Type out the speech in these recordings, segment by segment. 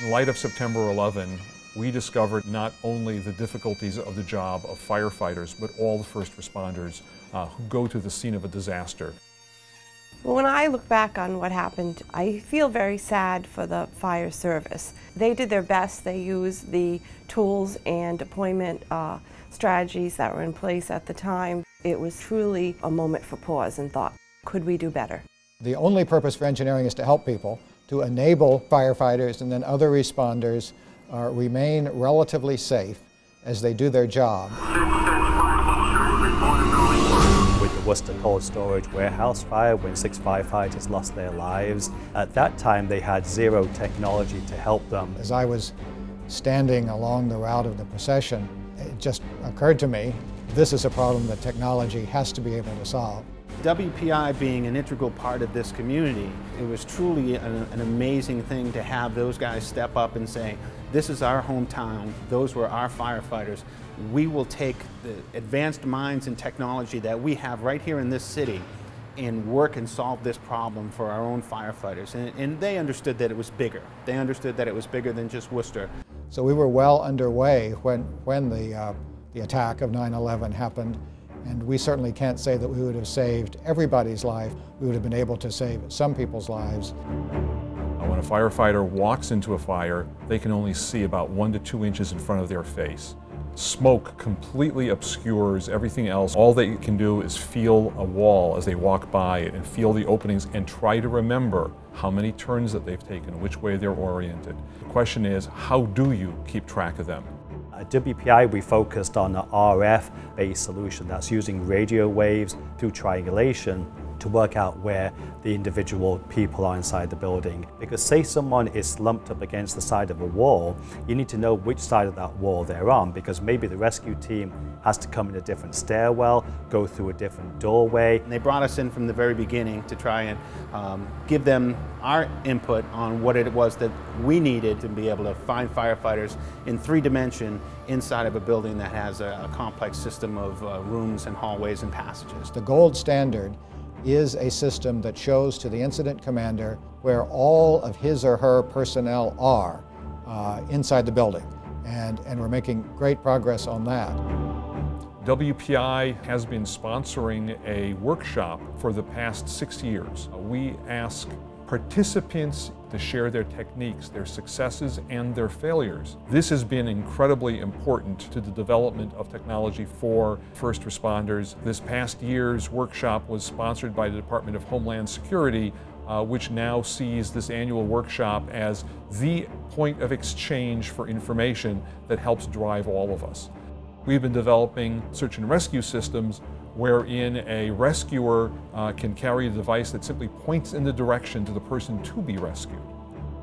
In light of September 11, we discovered not only the difficulties of the job of firefighters, but all the first responders who go to the scene of a disaster. Well, when I look back on what happened, I feel very sad for the fire service. They did their best. They used the tools and deployment strategies that were in place at the time. It was truly a moment for pause and thought, could we do better? The only purpose for engineering is to help people, to enable firefighters and then other responders remain relatively safe as they do their job. With the Worcester Cold Storage warehouse fire, when 6 firefighters lost their lives, at that time they had zero technology to help them. As I was standing along the route of the procession, it just occurred to me, this is a problem that technology has to be able to solve. WPI being an integral part of this community, it was truly an amazing thing to have those guys step up and say, this is our hometown, those were our firefighters. We will take the advanced minds and technology that we have right here in this city and work and solve this problem for our own firefighters. And they understood that it was bigger. They understood that it was bigger than just Worcester. So we were well underway when the attack of 9/11 happened. And we certainly can't say that we would have saved everybody's life. We would have been able to save some people's lives. When a firefighter walks into a fire, they can only see about 1 to 2 inches in front of their face. Smoke completely obscures everything else. All they can do is feel a wall as they walk by it and feel the openings and try to remember how many turns that they've taken, which way they're oriented. The question is, how do you keep track of them? At WPI, we focused on an RF-based solution that's using radio waves through triangulation to work out where the individual people are inside the building. Because say someone is lumped up against the side of a wall, you need to know which side of that wall they're on, because maybe the rescue team has to come in a different stairwell, go through a different doorway. And they brought us in from the very beginning to try and give them our input on what it was that we needed to be able to find firefighters in 3-dimension inside of a building that has a complex system of rooms and hallways and passages. The gold standard is a system that shows to the incident commander where all of his or her personnel are inside the building. And we're making great progress on that. WPI has been sponsoring a workshop for the past 6 years. We ask participants to share their techniques, their successes, and their failures. This has been incredibly important to the development of technology for first responders. This past year's workshop was sponsored by the Department of Homeland Security, which now sees this annual workshop as the point of exchange for information that helps drive all of us. We've been developing search and rescue systems wherein a rescuer can carry a device that simply points in the direction to the person to be rescued.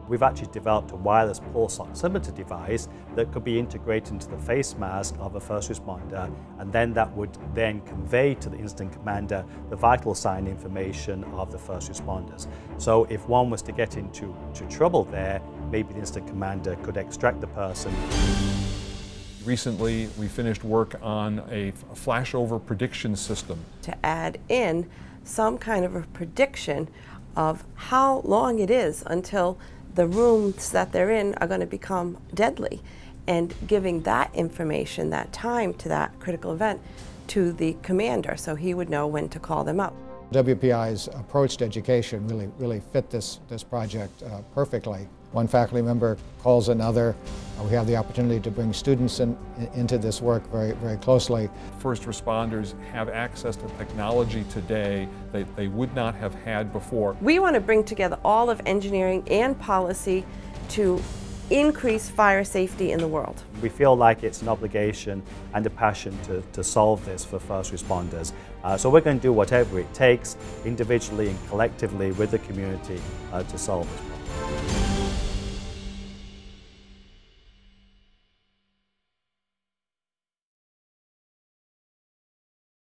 We've actually developed a wireless pulse oximeter device that could be integrated into the face mask of a first responder, and then that would then convey to the incident commander the vital sign information of the first responders. So if one was to get into trouble there, maybe the incident commander could extract the person. Recently, we finished work on a flashover prediction system. To add in some kind of a prediction of how long it is until the rooms that they're in are going to become deadly, and giving that information, that time to that critical event to the commander so he would know when to call them up. WPI's approach to education really fit this project perfectly. One faculty member calls another. We have the opportunity to bring students into this work very closely. First responders have access to technology today that they would not have had before. We want to bring together all of engineering and policy to increase fire safety in the world. We feel like it's an obligation and a passion to solve this for first responders. So we're going to do whatever it takes, individually and collectively with the community, to solve this problem.